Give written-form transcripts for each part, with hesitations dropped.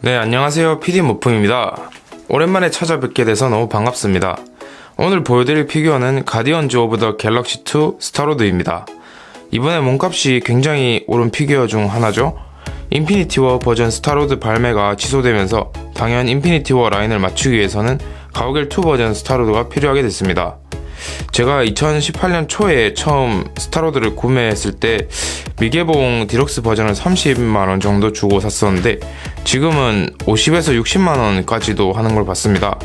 네, 안녕하세요. PD 모품입니다. 오랜만에 찾아뵙게 돼서 너무 반갑습니다. 오늘 보여드릴 피규어는 가디언즈 오브 더 갤럭시 2 스타로드입니다. 이번에 몸값이 굉장히 오른 피규어 중 하나죠. 인피니티 워 버전 스타로드 발매가 취소되면서 당연 인피니티 워 라인을 맞추기 위해서는 가오갤 2 버전 스타로드가 필요하게 됐습니다. 제가 2018년 초에 처음 스타로드를 구매했을 때 미개봉 디럭스 버전을 30만원 정도 주고 샀었는데 지금은 50에서 60만원까지도 하는 걸 봤습니다.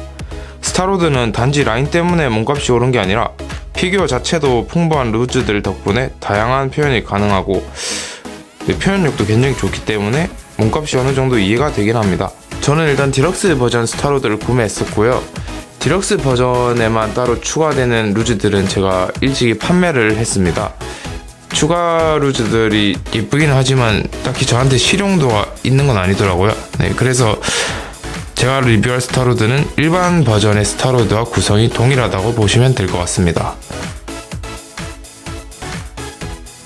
스타로드는 단지 라인 때문에 몸값이 오른 게 아니라 피규어 자체도 풍부한 루즈들 덕분에 다양한 표현이 가능하고 표현력도 굉장히 좋기 때문에 몸값이 어느 정도 이해가 되긴 합니다. 저는 일단 디럭스 버전 스타로드를 구매했었고요. 디럭스 버전에만 따로 추가되는 루즈들은 제가 일찍이 판매를 했습니다. 추가 루즈들이 예쁘긴 하지만 딱히 저한테 실용도가 있는 건 아니더라고요. 네, 그래서 제가 리뷰할 스타로드는 일반 버전의 스타로드와 구성이 동일하다고 보시면 될 것 같습니다.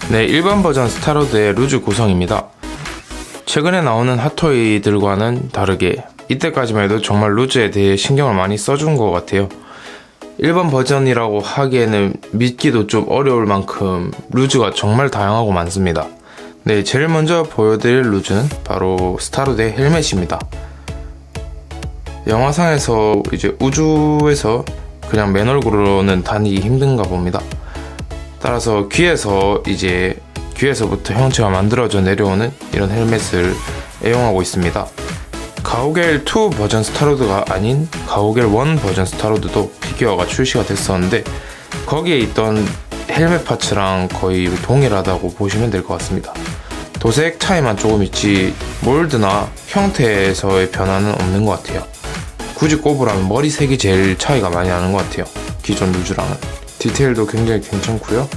네, 일반 버전 스타로드의 루즈 구성입니다. 최근에 나오는 핫토이들과는 다르게 이때까지만 해도 정말 루즈에 대해 신경을 많이 써준 것 같아요. 일반 버전이라고 하기에는 믿기도 좀 어려울 만큼 루즈가 정말 다양하고 많습니다. 네, 제일 먼저 보여드릴 루즈는 바로 스타로드의 헬멧입니다. 영화상에서 이제 우주에서 그냥 맨 얼굴로는 다니기 힘든가 봅니다. 따라서 귀에서부터 형체가 만들어져 내려오는 이런 헬멧을 애용하고 있습니다. 가오갤 2 버전 스타로드가 아닌 가오갤 1 버전 스타로드도 피규어가 출시가 됐었는데 거기에 있던 헬멧 파츠랑 거의 동일하다고 보시면 될 것 같습니다. 도색 차이만 조금 있지 몰드나 형태에서의 변화는 없는 것 같아요. 굳이 꼽으라면 머리 색이 제일 차이가 많이 나는 것 같아요. 기존 루즈랑은. 디테일도 굉장히 괜찮고요.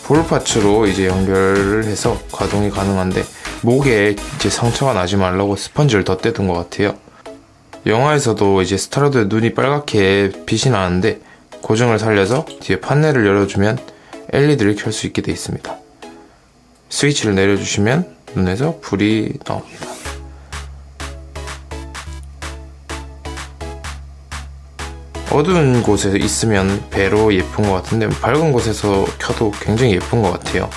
볼 파츠로 이제 연결을 해서 가동이 가능한데 목에 이제 상처가 나지 말라고 스펀지를 덧대둔 것 같아요. 영화에서도 이제 스타로드의 눈이 빨갛게 빛이 나는데 고증을 살려서 뒤에 판넬을 열어주면 LED를 켤 수 있게 되어 있습니다. 스위치를 내려주시면 눈에서 불이 나옵니다. 어두운 곳에 있으면 배로 예쁜 것 같은데 밝은 곳에서 켜도 굉장히 예쁜 것 같아요.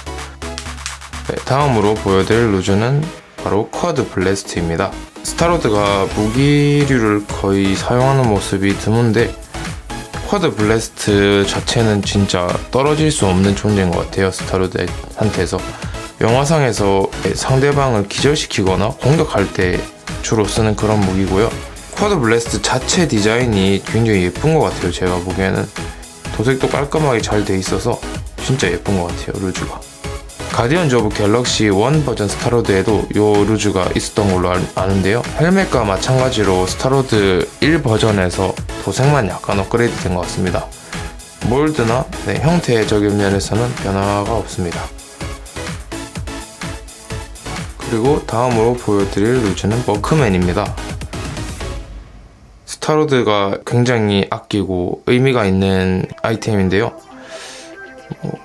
네, 다음으로 보여드릴 루즈는 바로 쿼드 블래스트입니다. 스타로드가 무기류를 거의 사용하는 모습이 드문데 쿼드 블래스트 자체는 진짜 떨어질 수 없는 존재인 것 같아요. 스타로드한테서 영화상에서 상대방을 기절시키거나 공격할 때 주로 쓰는 그런 무기고요. 쿼드 블래스트 자체 디자인이 굉장히 예쁜 것 같아요. 제가 보기에는 도색도 깔끔하게 잘 돼 있어서 진짜 예쁜 것 같아요. 루즈가. 가디언즈 오브 갤럭시 1 버전 스타로드에도 요 루즈가 있었던 걸로 아는데요. 헬멧과 마찬가지로 스타로드 1 버전에서 도색만 약간 업그레이드 된 것 같습니다. 몰드나 형태적인 면에서는 변화가 없습니다. 그리고 다음으로 보여드릴 루즈는 워크맨입니다. 스타로드가 굉장히 아끼고 의미가 있는 아이템인데요.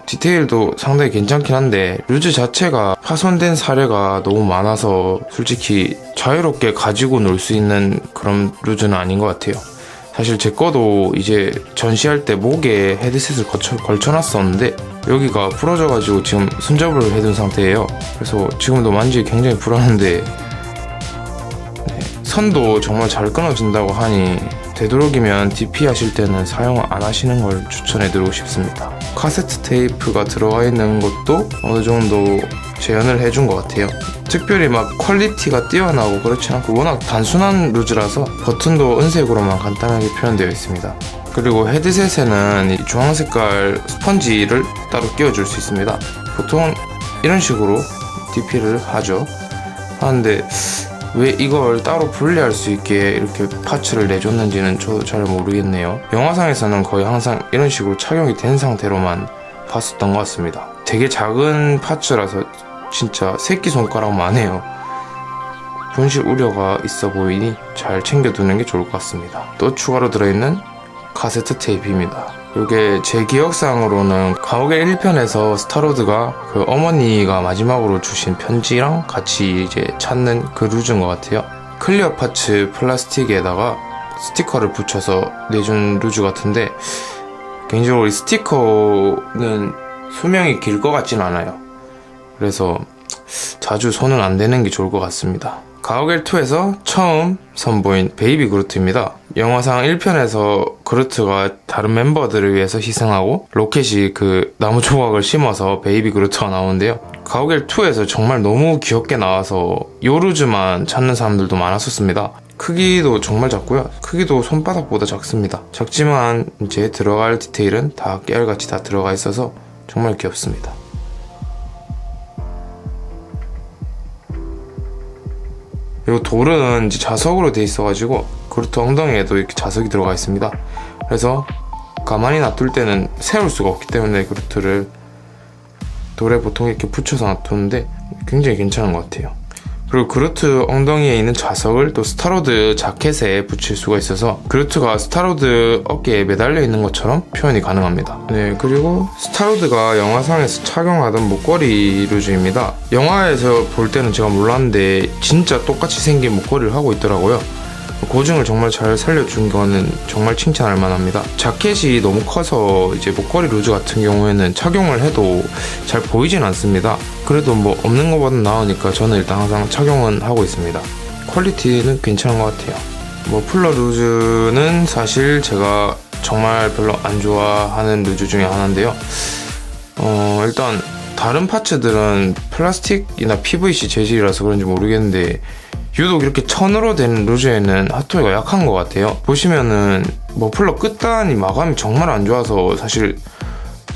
디테일도 상당히 괜찮긴 한데 루즈 자체가 파손된 사례가 너무 많아서 솔직히 자유롭게 가지고 놀 수 있는 그런 루즈는 아닌 것 같아요. 사실 제 거도 이제 전시할 때 목에 헤드셋을 걸쳐놨었는데 여기가 부러져가지고 지금 손잡이를 해둔 상태예요. 그래서 지금도 만지기 굉장히 불안한데 선도 정말 잘 끊어진다고 하니 되도록이면 DP 하실 때는 사용 안 하시는 걸 추천해드리고 싶습니다. 카세트 테이프가 들어가 있는 것도 어느 정도 재현을 해준 것 같아요. 특별히 막 퀄리티가 뛰어나고 그렇지 않고 워낙 단순한 루즈라서 버튼도 은색으로만 간단하게 표현되어 있습니다. 그리고 헤드셋에는 이 주황색깔 스펀지를 따로 끼워줄 수 있습니다. 보통은 이런 식으로 DP를 하는데 왜 이걸 따로 분리할 수 있게 이렇게 파츠를 내줬는지는 저도 잘 모르겠네요. 영화상에서는 거의 항상 이런 식으로 착용이 된 상태로만 봤었던 것 같습니다. 되게 작은 파츠라서 진짜 새끼손가락만 해요. 분실 우려가 있어 보이니 잘 챙겨두는 게 좋을 것 같습니다. 또 추가로 들어있는 카세트 테이프입니다. 이게 제 기억상으로는 가오갤 1편에서 스타로드가 그 어머니가 마지막으로 주신 편지랑 같이 이제 찾는 그 루즈인 것 같아요. 클리어 파츠 플라스틱에다가 스티커를 붙여서 내준 루즈 같은데, 개인적으로 이 스티커는 수명이 길 것 같진 않아요. 그래서 자주 손은 안 대는 게 좋을 것 같습니다. 가오갤2에서 처음 선보인 베이비 그루트입니다. 영화상 1편에서 그루트가 다른 멤버들을 위해서 희생하고 로켓이 그 나무 조각을 심어서 베이비 그루트가 나오는데요. 가오갤2에서 정말 너무 귀엽게 나와서 요루즈만 찾는 사람들도 많았었습니다. 크기도 정말 작고요. 크기도 손바닥보다 작습니다. 작지만 이제 들어갈 디테일은 다 깨알같이 다 들어가 있어서 정말 귀엽습니다. 그리고 돌은 이제 자석으로 돼 있어가지고 그루트 엉덩이에도 이렇게 자석이 들어가 있습니다. 그래서 가만히 놔둘 때는 세울 수가 없기 때문에 그루트를 돌에 보통 이렇게 붙여서 놔두는데 굉장히 괜찮은 것 같아요. 그리고 그루트 엉덩이에 있는 자석을 또 스타로드 자켓에 붙일 수가 있어서 그루트가 스타로드 어깨에 매달려 있는 것처럼 표현이 가능합니다. 네, 그리고 스타로드가 영화상에서 착용하던 목걸이 루즈입니다. 영화에서 볼 때는 제가 몰랐는데 진짜 똑같이 생긴 목걸이를 하고 있더라고요. 고증을 정말 잘 살려준 거는 정말 칭찬할 만합니다. 자켓이 너무 커서 이제 목걸이 루즈 같은 경우에는 착용을 해도 잘 보이진 않습니다. 그래도 뭐 없는 것보다 나으니까 저는 일단 항상 착용은 하고 있습니다. 퀄리티는 괜찮은 것 같아요. 머플러 루즈는 사실 제가 정말 별로 안 좋아하는 루즈 중에 하나인데요. 일단 다른 파츠들은 플라스틱이나 PVC 재질이라서 그런지 모르겠는데 유독 이렇게 천으로 된 루즈에는 핫토이가 약한 것 같아요. 보시면은 머플러 끝단이 마감이 정말 안 좋아서 사실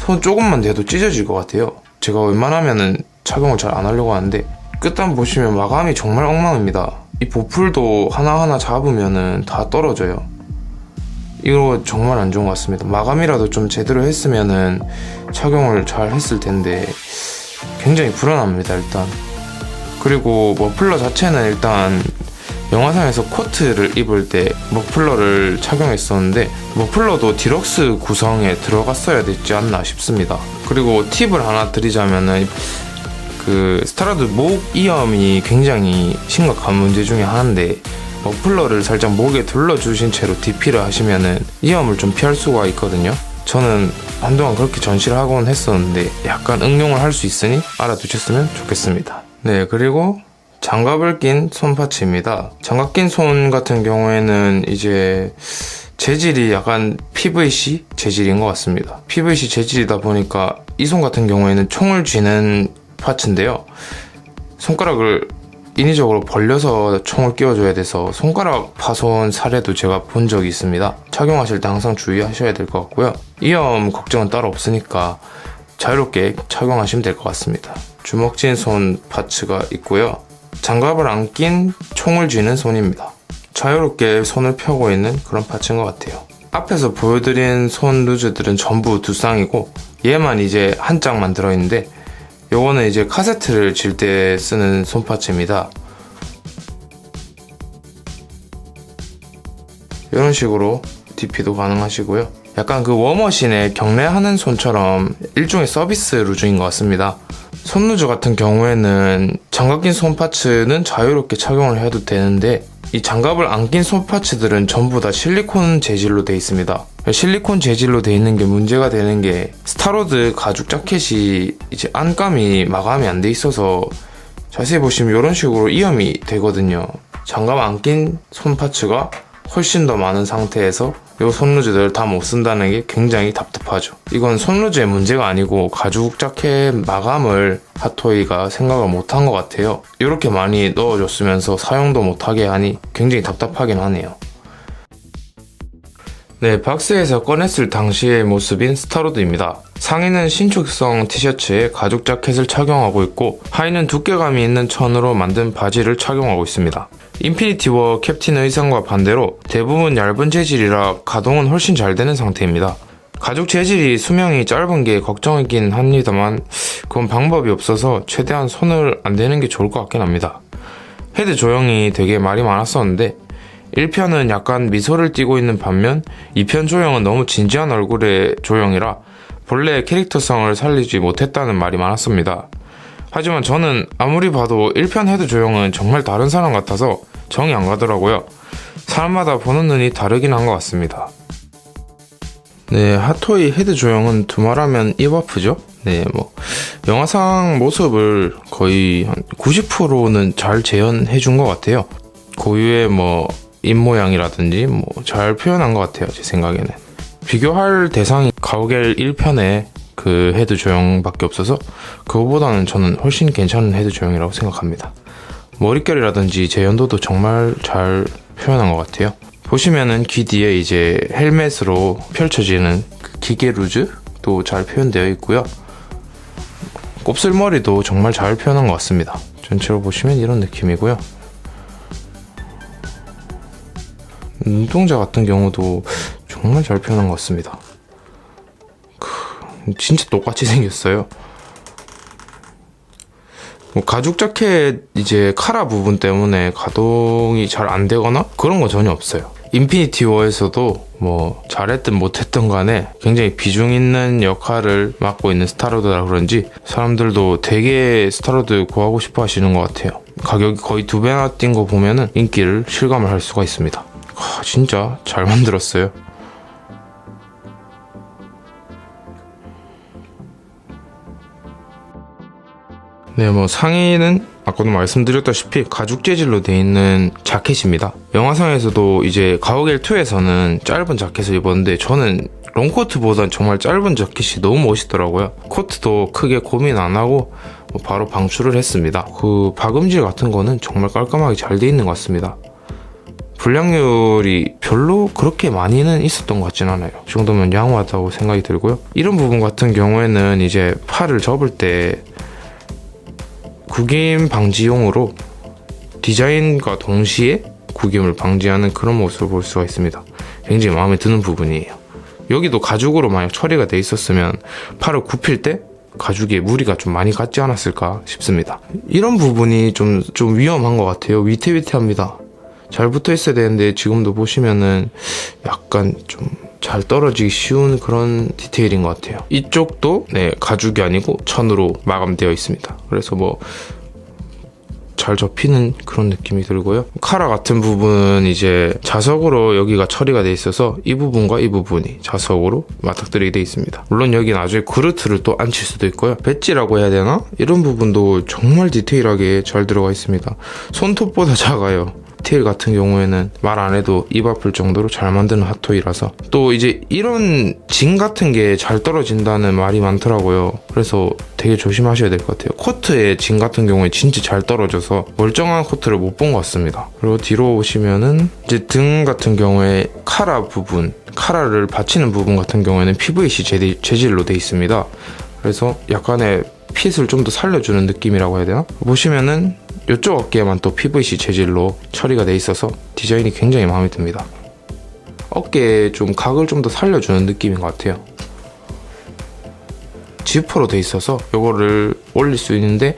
손 조금만 대도 찢어질 것 같아요. 제가 웬만하면은 착용을 잘 안 하려고 하는데 끝단 보시면 마감이 정말 엉망입니다. 이 보풀도 하나하나 잡으면은 다 떨어져요. 이거 정말 안 좋은 것 같습니다. 마감이라도 좀 제대로 했으면은 착용을 잘 했을 텐데 굉장히 불안합니다. 일단 그리고 머플러 자체는 일단 영화상에서 코트를 입을 때 머플러를 착용했었는데 머플러도 디럭스 구성에 들어갔어야 됐지 않나 싶습니다. 그리고 팁을 하나 드리자면은 그 스타로드 목 이염이 굉장히 심각한 문제 중에 하나인데 머플러를 살짝 목에 둘러주신 채로 DP를 하시면은 이염을 좀 피할 수가 있거든요. 저는 한동안 그렇게 전시를 하곤 했었는데 약간 응용을 할 수 있으니 알아두셨으면 좋겠습니다. 네, 그리고 장갑을 낀 손 파츠입니다. 장갑 낀 손 같은 경우에는 이제 재질이 약간 PVC 재질인 것 같습니다. PVC 재질이다 보니까 이 손 같은 경우에는 총을 쥐는 파츠인데요. 손가락을 인위적으로 벌려서 총을 끼워줘야 돼서 손가락 파손 사례도 제가 본 적이 있습니다. 착용하실 때 항상 주의하셔야 될 것 같고요. 이염 걱정은 따로 없으니까 자유롭게 착용하시면 될 것 같습니다. 주먹진 손 파츠가 있고요. 장갑을 안 낀 총을 쥐는 손입니다. 자유롭게 손을 펴고 있는 그런 파츠인 것 같아요. 앞에서 보여드린 손 루즈들은 전부 두 쌍이고 얘만 이제 한 짝만 들어있는데 요거는 이제 카세트를 질 때 쓰는 손 파츠입니다. 이런 식으로 DP도 가능하시고요. 약간 그 워머신에 경례하는 손처럼 일종의 서비스 루즈인 것 같습니다. 손 루즈 같은 경우에는 장갑 낀 손 파츠는 자유롭게 착용을 해도 되는데 이 장갑을 안 낀 손 파츠들은 전부 다 실리콘 재질로 되어 있습니다. 실리콘 재질로 되어 있는 게 문제가 되는 게 스타로드 가죽 자켓이 이제 안감이 마감이 안 돼 있어서 자세히 보시면 이런 식으로 이염이 되거든요. 장갑 안 낀 손 파츠가 훨씬 더 많은 상태에서 이 손루즈들을 다 못 쓴다는 게 굉장히 답답하죠. 이건 손루즈의 문제가 아니고 가죽 자켓 마감을 핫토이가 생각을 못한 것 같아요. 이렇게 많이 넣어줬으면서 사용도 못하게 하니 굉장히 답답하긴 하네요. 네, 박스에서 꺼냈을 당시의 모습인 스타로드입니다. 상의는 신축성 티셔츠에 가죽 자켓을 착용하고 있고 하의는 두께감이 있는 천으로 만든 바지를 착용하고 있습니다. 인피니티 워 캡틴 의상과 반대로 대부분 얇은 재질이라 가동은 훨씬 잘 되는 상태입니다. 가죽 재질이 수명이 짧은 게 걱정이긴 합니다만 그건 방법이 없어서 최대한 손을 안 대는 게 좋을 것 같긴 합니다. 헤드 조형이 되게 말이 많았었는데 1편은 약간 미소를 띠고 있는 반면 2편 조형은 너무 진지한 얼굴의 조형이라 본래 캐릭터성을 살리지 못했다는 말이 많았습니다. 하지만 저는 아무리 봐도 1편 헤드 조형은 정말 다른 사람 같아서 정이 안 가더라고요. 사람마다 보는 눈이 다르긴 한 것 같습니다. 네, 핫토이 헤드 조형은 두말하면 입아프죠? 네, 뭐 영화상 모습을 거의 한 90%는 잘 재현해 준 것 같아요. 고유의 뭐 입모양이라든지 뭐 잘 표현한 것 같아요, 제 생각에는. 비교할 대상이 가오갤 1편의 그 헤드 조형밖에 없어서 그거보다는 저는 훨씬 괜찮은 헤드 조형이라고 생각합니다. 머릿결이라든지 재현도도 정말 잘 표현한 것 같아요. 보시면은 귀 뒤에 이제 헬멧으로 펼쳐지는 그 기계 루즈도 잘 표현되어 있고요. 곱슬머리도 정말 잘 표현한 것 같습니다. 전체로 보시면 이런 느낌이고요. 눈동자 같은 경우도 정말 잘 표현한 것 같습니다. 진짜 똑같이 생겼어요. 뭐 가죽 자켓 이제 카라 부분 때문에 가동이 잘 안 되거나 그런 거 전혀 없어요. 인피니티 워에서도 뭐 잘했든 못했든 간에 굉장히 비중 있는 역할을 맡고 있는 스타로드라 그런지 사람들도 되게 스타로드 구하고 싶어 하시는 것 같아요. 가격이 거의 2배나 뛴 거 보면은 인기를 실감을 할 수가 있습니다. 진짜 잘 만들었어요. 네, 뭐 상의는 아까도 말씀드렸다시피 가죽 재질로 되어 있는 자켓입니다. 영화상에서도 이제 가오갤2에서는 짧은 자켓을 입었는데 저는 롱코트보단 정말 짧은 자켓이 너무 멋있더라고요. 코트도 크게 고민 안 하고 바로 방출을 했습니다. 그 박음질 같은 거는 정말 깔끔하게 잘 되어 있는 것 같습니다. 불량률이 별로 그렇게 많이는 있었던 것 같진 않아요. 이 정도면 양호하다고 생각이 들고요. 이런 부분 같은 경우에는 이제 팔을 접을 때 구김 방지용으로 디자인과 동시에 구김을 방지하는 그런 모습을 볼 수가 있습니다. 굉장히 마음에 드는 부분이에요. 여기도 가죽으로 만약 처리가 돼 있었으면 팔을 굽힐 때 가죽에 무리가 좀 많이 갔지 않았을까 싶습니다. 이런 부분이 좀 위험한 것 같아요. 위태위태합니다. 잘 붙어 있어야 되는데 지금도 보시면은 약간 좀 잘 떨어지기 쉬운 그런 디테일인 것 같아요. 이쪽도 네, 가죽이 아니고 천으로 마감되어 있습니다. 그래서 뭐 잘 접히는 그런 느낌이 들고요. 카라 같은 부분은 이제 자석으로 여기가 처리가 돼 있어서 이 부분과 이 부분이 자석으로 맞닥뜨리게 돼 있습니다. 물론 여기 나중에 그루트를 또 앉힐 수도 있고요. 배지라고 해야 되나? 이런 부분도 정말 디테일하게 잘 들어가 있습니다. 손톱보다 작아요. 디테일 같은 경우에는 말 안 해도 입 아플 정도로 잘 만드는 핫토이라서 또 이제 이런 진 같은 게 잘 떨어진다는 말이 많더라고요. 그래서 되게 조심하셔야 될 것 같아요. 코트의 진 같은 경우에 진짜 잘 떨어져서 멀쩡한 코트를 못 본 것 같습니다. 그리고 뒤로 오시면은 이제 등 같은 경우에 카라 부분, 카라를 받치는 부분 같은 경우에는 PVC 재질로 돼 있습니다. 그래서 약간의 핏을 좀 더 살려주는 느낌이라고 해야 되나? 보시면은 이쪽 어깨에만 또 PVC 재질로 처리가 돼 있어서 디자인이 굉장히 마음에 듭니다. 어깨에 좀 각을 좀 더 살려주는 느낌인 것 같아요. 지퍼로 돼 있어서 이거를 올릴 수 있는데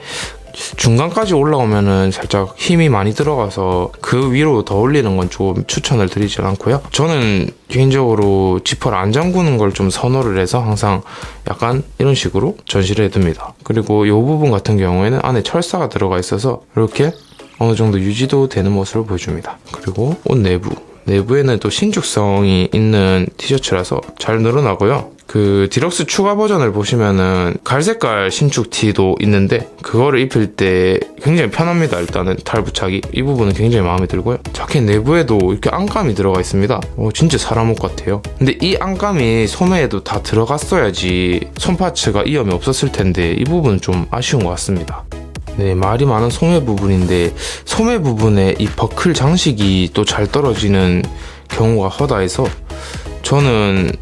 중간까지 올라오면은 살짝 힘이 많이 들어가서 그 위로 더 올리는 건 좀 추천을 드리지 않고요. 저는 개인적으로 지퍼를 안 잠그는 걸 좀 선호를 해서 항상 약간 이런 식으로 전시를 해둡니다. 그리고 이 부분 같은 경우에는 안에 철사가 들어가 있어서 이렇게 어느 정도 유지도 되는 모습을 보여줍니다. 그리고 옷 내부에는 또 신축성이 있는 티셔츠라서 잘 늘어나고요. 그 디럭스 추가 버전을 보시면은 갈색깔 신축 티도 있는데 그거를 입힐 때 굉장히 편합니다. 일단은 탈 부착이 이 부분은 굉장히 마음에 들고요. 자켓 내부에도 이렇게 안감이 들어가 있습니다. 진짜 사람 옷 같아요. 근데 이 안감이 소매에도 다 들어갔어야지 손 파츠가 위험이 없었을 텐데 이 부분은 좀 아쉬운 것 같습니다. 네, 말이 많은 소매 부분인데 소매 부분에 이 버클 장식이 또 잘 떨어지는 경우가 허다해서 저는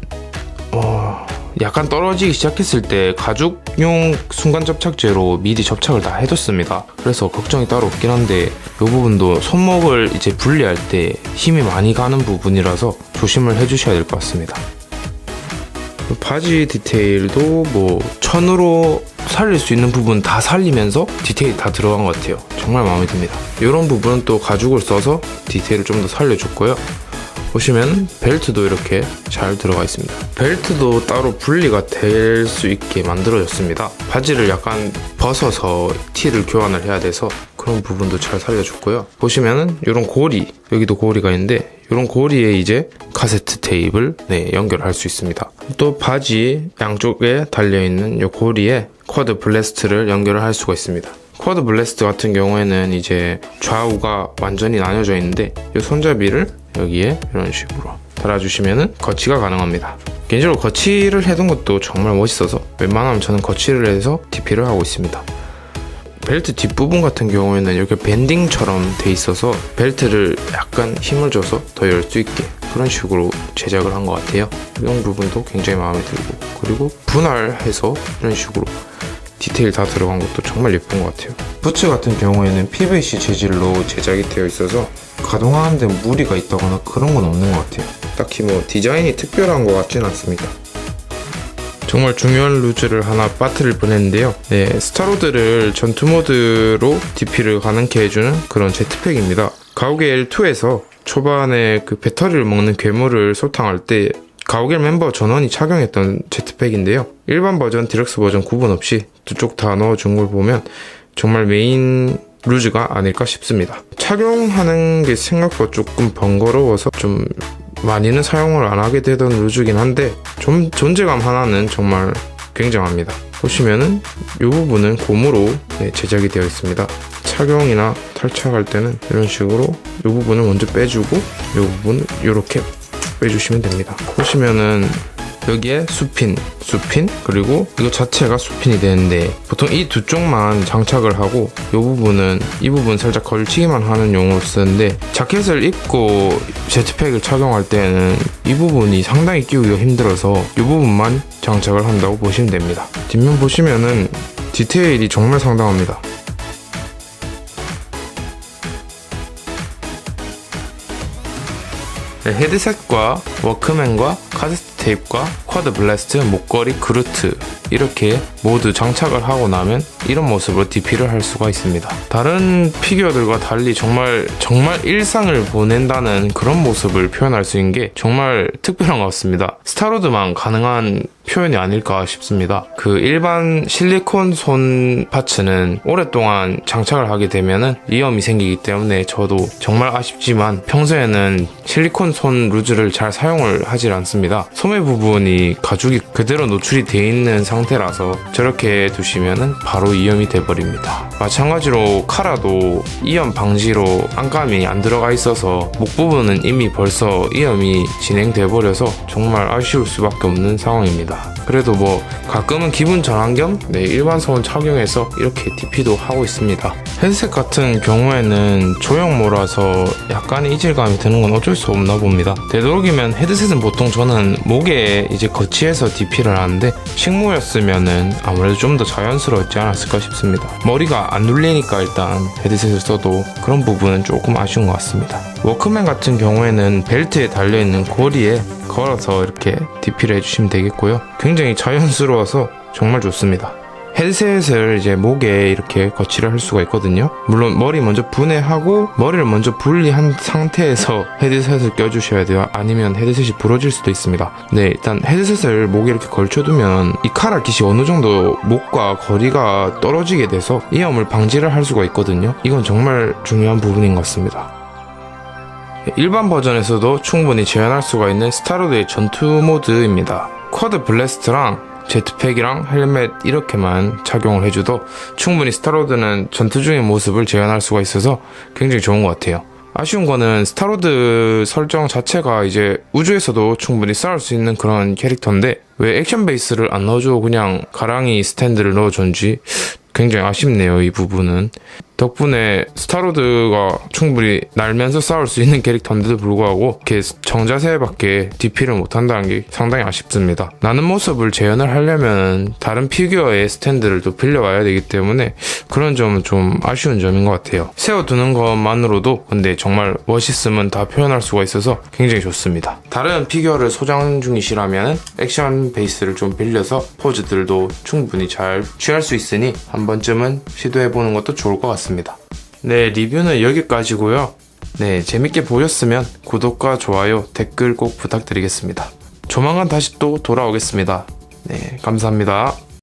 약간 떨어지기 시작했을 때 가죽용 순간 접착제로 미리 접착을 다 해뒀습니다. 그래서 걱정이 따로 없긴 한데 이 부분도 손목을 이제 분리할 때 힘이 많이 가는 부분이라서 조심을 해주셔야 될 것 같습니다. 바지 디테일도 뭐 천으로 살릴 수 있는 부분 다 살리면서 디테일이 다 들어간 것 같아요. 정말 마음에 듭니다. 이런 부분은 또 가죽을 써서 디테일을 좀 더 살려줬고요. 보시면 벨트도 이렇게 잘 들어가 있습니다. 벨트도 따로 분리가 될 수 있게 만들어졌습니다. 바지를 약간 벗어서 티를 교환을 해야 돼서 그런 부분도 잘 살려줬고요. 보시면은 이런 고리, 여기도 고리가 있는데 이런 고리에 이제 카세트 테이프를 연결할 수 있습니다. 또 바지 양쪽에 달려있는 이 고리에 쿼드 블래스트를 연결을 할 수가 있습니다. 쿼드 블래스트 같은 경우에는 이제 좌우가 완전히 나뉘어져 있는데 이 손잡이를 여기에 이런 식으로 달아주시면은 거치가 가능합니다. 개인적으로 거치를 해둔 것도 정말 멋있어서 웬만하면 저는 거치를 해서 DP를 하고 있습니다. 벨트 뒷부분 같은 경우에는 이렇게 밴딩처럼 돼 있어서 벨트를 약간 힘을 줘서 더 열 수 있게 그런 식으로 제작을 한 것 같아요. 이런 부분도 굉장히 마음에 들고, 그리고 분할해서 이런 식으로 디테일 다 들어간 것도 정말 예쁜 것 같아요. 부츠 같은 경우에는 PVC 재질로 제작이 되어 있어서 가동하는데 무리가 있다거나 그런 건 없는 것 같아요. 딱히 뭐 디자인이 특별한 것 같진 않습니다. 정말 중요한 루즈를 하나 빠트릴 뻔했는데요. 스타로드를 전투 모드로 DP를 가능케 해주는 그런 제트팩입니다. 가오갤 2에서 초반에 그 배터리를 먹는 괴물을 소탕할 때 가오갤 멤버 전원이 착용했던 제트팩인데요. 일반 버전, 디럭스 버전 구분 없이 두 쪽 다 넣어준 걸 보면 정말 메인 루즈가 아닐까 싶습니다. 착용하는 게 생각보다 조금 번거로워서 좀 많이는 사용을 안 하게 되던 루즈긴 한데 좀 존재감 하나는 정말 굉장합니다. 보시면은 이 부분은 고무로 제작이 되어 있습니다. 착용이나 탈착할 때는 이런 식으로 이 부분을 먼저 빼주고 이 부분을 이렇게 빼주시면 됩니다. 보시면은 여기에 수핀 그리고 이거 자체가 수핀이 되는데 보통 이 두 쪽만 장착을 하고 이 부분 살짝 걸치기만 하는 용으로 쓰는데 자켓을 입고 제트팩을 착용할 때는 이 부분이 상당히 끼우기가 힘들어서 이 부분만 장착을 한다고 보시면 됩니다. 뒷면 보시면은 디테일이 정말 상당합니다. 헤드셋과 워크맨과 카세트 테이프과 쿼드 블래스트, 목걸이, 그루트 이렇게 모두 장착을 하고 나면 이런 모습으로 DP를 할 수가 있습니다. 다른 피규어들과 달리 정말 일상을 보낸다는 그런 모습을 표현할 수 있는 게 정말 특별한 것 같습니다. 스타로드만 가능한 표현이 아닐까 싶습니다. 그 일반 실리콘 손 파츠는 오랫동안 장착을 하게 되면은 위험이 생기기 때문에 저도 정말 아쉽지만 평소에는 실리콘 손 루즈를 잘 사용을 하질 않습니다. 소매 부분이 가죽이 그대로 노출이 되어 있는 상태라서 저렇게 두시면은 바로 이염이 돼버립니다. 마찬가지로 카라도 이염 방지로 안감이 안 들어가 있어서 목 부분은 이미 벌써 이염이 진행돼 버려서 정말 아쉬울 수밖에 없는 상황입니다. 그래도 뭐 가끔은 기분 전환 겸 일반 손 착용해서 이렇게 DP도 하고 있습니다. 헤드셋 같은 경우에는 조형모라서 약간의 이질감이 드는 건 어쩔 수 없나 봅니다. 되도록이면 헤드셋은 보통 저는 목에 이제 거치해서 DP를 하는데 식모였으면은 아무래도 좀 더 자연스러웠지 않았을까 싶습니다. 머리가 안 눌리니까 일단 헤드셋을 써도 그런 부분은 조금 아쉬운 것 같습니다. 워크맨 같은 경우에는 벨트에 달려있는 고리에 걸어서 이렇게 DP를 해주시면 되겠고요. 굉장히 자연스러워서 정말 좋습니다. 헤드셋을 이제 목에 이렇게 거치를 할 수가 있거든요. 물론 머리 먼저 분해하고 머리를 먼저 분리한 상태에서 헤드셋을 껴주셔야 돼요. 아니면 헤드셋이 부러질 수도 있습니다. 일단 헤드셋을 목에 이렇게 걸쳐두면 이 카라 깃이 어느 정도 목과 거리가 떨어지게 돼서 이염을 방지를 할 수가 있거든요. 이건 정말 중요한 부분인 것 같습니다. 일반 버전에서도 충분히 재현할 수가 있는 스타로드의 전투 모드입니다. 쿼드 블래스트랑 제트팩이랑 헬멧 이렇게만 착용을 해줘도 충분히 스타로드는 전투 중의 모습을 재현할 수가 있어서 굉장히 좋은 것 같아요. 아쉬운 거는 스타로드 설정 자체가 이제 우주에서도 충분히 싸울 수 있는 그런 캐릭터인데 왜 액션 베이스를 안 넣어주고 그냥 가랑이 스탠드를 넣어줬는지 굉장히 아쉽네요. 이 부분은 덕분에 스타로드가 충분히 날면서 싸울 수 있는 캐릭터인데도 불구하고 이렇게 정자세밖에 DP를 못한다는 게 상당히 아쉽습니다. 나는 모습을 재현을 하려면 다른 피규어의 스탠드를 또 빌려와야 되기 때문에 그런 점은 좀 아쉬운 점인 것 같아요. 세워두는 것만으로도 근데 정말 멋있음은 다 표현할 수가 있어서 굉장히 좋습니다. 다른 피규어를 소장 중이시라면 액션 베이스를 좀 빌려서 포즈들도 충분히 잘 취할 수 있으니 한 번쯤은 시도해보는 것도 좋을 것 같습니다. 리뷰는 여기까지고요. 재밌게 보셨으면 구독과 좋아요, 댓글 꼭 부탁드리겠습니다. 조만간 다시 또 돌아오겠습니다. 감사합니다.